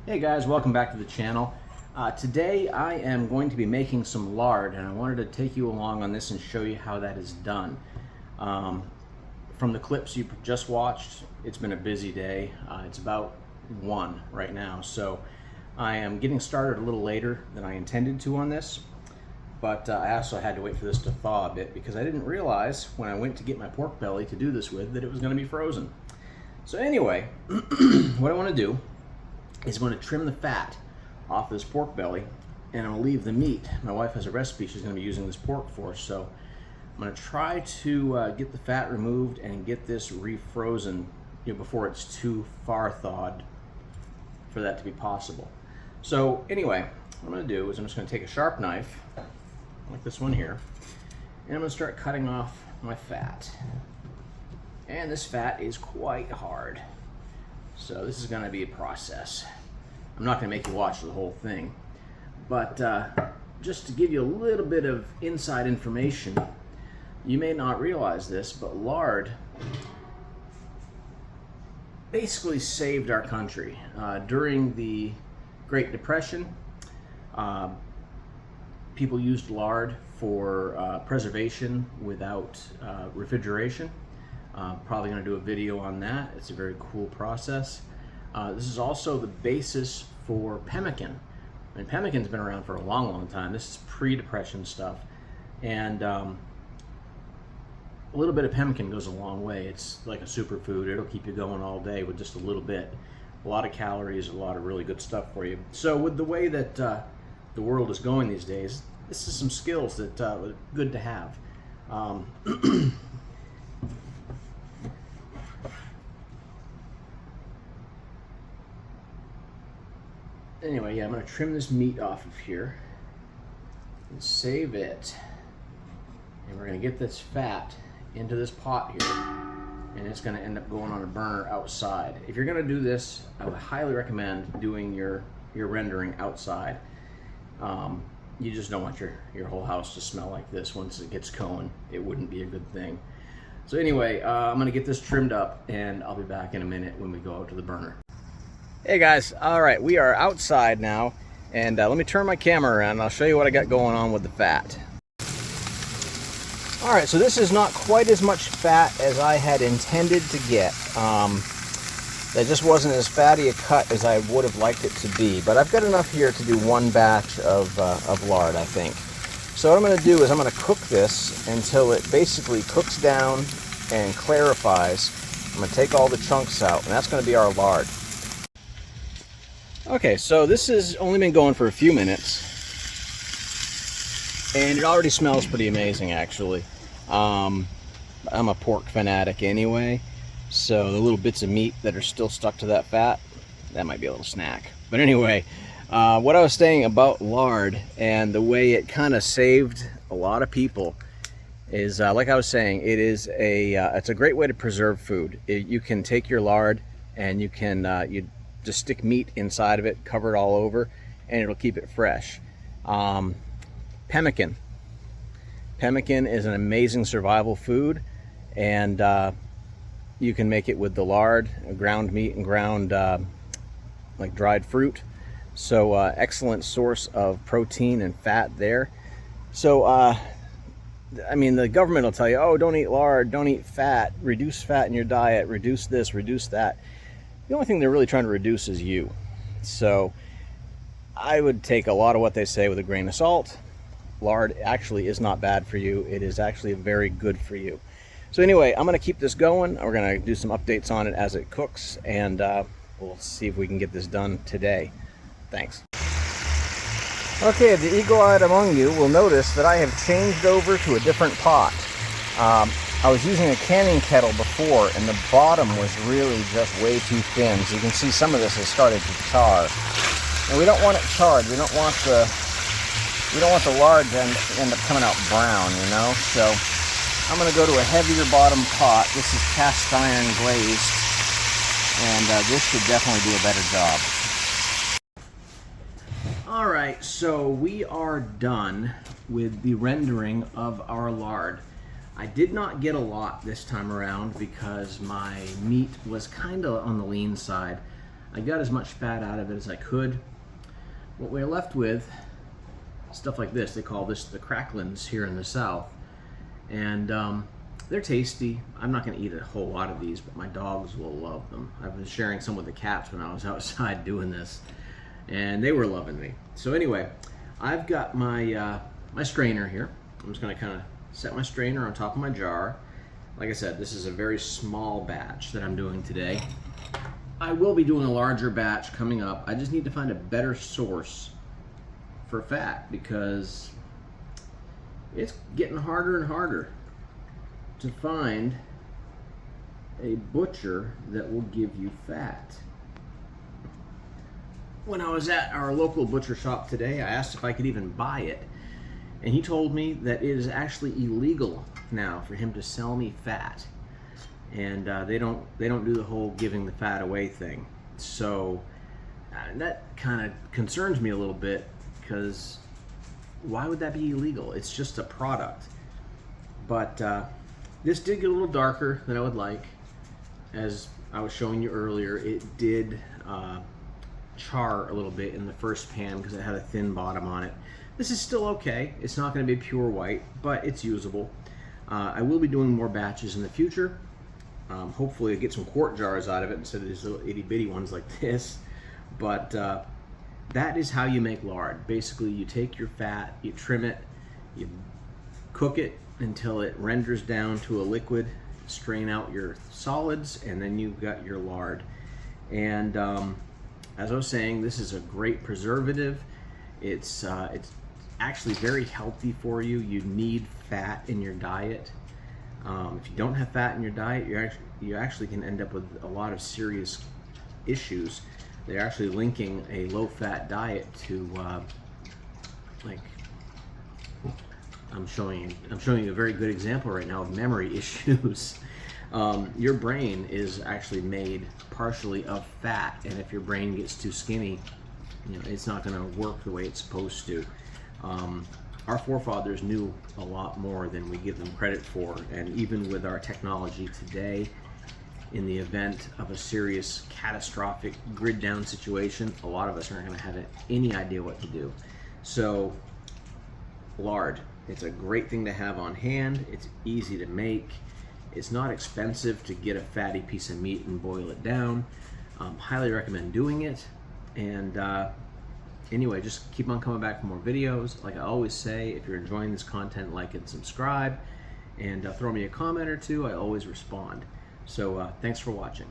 Hey guys, welcome back to the channel. Today I am going to be making some lard, and I wanted to take you along on this and show you how that is done. From the clips you just watched, it's been a busy day. It's about 1 right now, so I am getting started a little later than I intended to on this, but I also had to wait for this to thaw a bit because I didn't realize when I went to get my pork belly to do this with that it was going to be frozen. So anyway, what I want to do is I'm going to trim the fat off this pork belly, and I'm going to leave the meat. My wife has a recipe she's going to be using this pork for, so I'm going to try to get the fat removed and get this refrozen before it's too far thawed for that to be possible. So anyway, what I'm going to do is I'm just going to take a sharp knife, like this one here, and I'm going to start cutting off my fat. And this fat is quite hard, so this is going to be a process. I'm not going to make you watch the whole thing, but just to give you a little bit of inside information, you may not realize this, but lard basically saved our country. During the Great Depression, people used lard for preservation without refrigeration. Probably going to do a video on that. It's a very cool process. This is also the basis for pemmican. I mean, pemmican's been around for a long time. This is pre-depression stuff, and a little bit of pemmican goes a long way. It's like a superfood. It'll keep you going all day with just a little bit. A lot of calories, a lot of really good stuff for you. So with the way that the world is going these days, this is some skills that are good to have. Anyway, yeah, I'm going to trim this meat off of here and save it. And we're going to get this fat into this pot here, and it's going to end up going on a burner outside. If you're going to do this, I would highly recommend doing your rendering outside. You just don't want your whole house to smell like this once it gets going. It wouldn't be a good thing. So anyway, I'm going to get this trimmed up, and I'll be back in a minute when we go out to the burner. Hey guys, all right, we are outside now, and let me turn my camera around and I'll show you what I got going on with the fat. All right, so this is not quite as much fat as I had intended to get. That just wasn't as fatty a cut as I would have liked it to be, but I've got enough here to do 1 batch of lard, I think. So what I'm going to do is I'm going to cook this until it basically cooks down and clarifies. I'm going to take all the chunks out, and that's going to be our lard. Okay, so this has only been going for a few minutes, and it already smells pretty amazing, actually. I'm a pork fanatic anyway, so the little bits of meat that are still stuck to that fat, that might be a little snack. But anyway, what I was saying about lard and the way it kind of saved a lot of people is, like I was saying, it's a great way to preserve food. You can take your lard and you can just stick meat inside of it, cover it all over, and it'll keep it fresh. Pemmican is an amazing survival food, and you can make it with the lard, ground meat, and ground like dried fruit. So excellent source of protein and fat there. So I mean, the government will tell you, oh, don't eat lard, don't eat fat, reduce fat in your diet, reduce this, reduce that. The only thing they're really trying to reduce is you. So I would take a lot of what they say with a grain of salt. Lard actually is not bad for you. It is actually very good for you. So anyway, I'm going to keep this going. We're going to do some updates on it as it cooks, and we'll see if we can get this done today. Thanks. Okay, the eagle-eyed among you will notice that I have changed over to a different pot. I was using a canning kettle before, and the bottom was really just way too thin. So you can see some of this has started to char. And we don't want it charred. We don't want the lard to end up coming out brown, you know. So I'm going to go to a heavier bottom pot. This is cast iron glazed, and this should definitely do a better job. All right, so we are done with the rendering of our lard. I did not get a lot this time around because my meat was kind of on the lean side. I got as much fat out of it as I could. What we're left with, stuff like this. They call this the cracklins here in the South. And they're tasty. I'm not going to eat a whole lot of these, but my dogs will love them. I've been sharing some with the cats when I was outside doing this, and they were loving me. So anyway, I've got my my strainer here. I'm just going to kind of set my strainer on top of my jar. Like I said, this is a very small batch that I'm doing today. I will be doing a larger batch coming up. I just need to find a better source for fat because it's getting harder and harder to find a butcher that will give you fat. When I was at our local butcher shop today, I asked if I could even buy it, and he told me that it is actually illegal now for him to sell me fat, and they don't do the whole giving the fat away thing. So that kind of concerns me a little bit, because why would that be illegal? It's just a product. But this did get a little darker than I would like. As I was showing you earlier, it did char a little bit in the first pan because it had a thin bottom on it. This is still okay. It's not going to be pure white, but it's usable. I will be doing more batches in the future. Hopefully I get some quart jars out of it instead of these little itty bitty ones like this. But that is how you make lard. Basically, you take your fat, you trim it, you cook it until it renders down to a liquid, strain out your solids, and then you've got your lard. And as I was saying, this is a great preservative. It's actually very healthy for you. You need fat in your diet. If you don't have fat in your diet, you actually can end up with a lot of serious issues. They're actually linking a low-fat diet to like I'm showing you a very good example right now of memory issues. Your brain is actually made partially of fat, and if your brain gets too skinny, you know, it's not going to work the way it's supposed to. Our forefathers knew a lot more than we give them credit for, and even with our technology today, in the event of a serious catastrophic grid down situation, a lot of us aren't going to have any idea what to do. So lard, it's a great thing to have on hand. It's easy to make. It's not expensive to get a fatty piece of meat and boil it down. Highly recommend doing it. And anyway, just keep on coming back for more videos. Like I always say, if you're enjoying this content, like and subscribe, and throw me a comment or two. I always respond. So thanks for watching.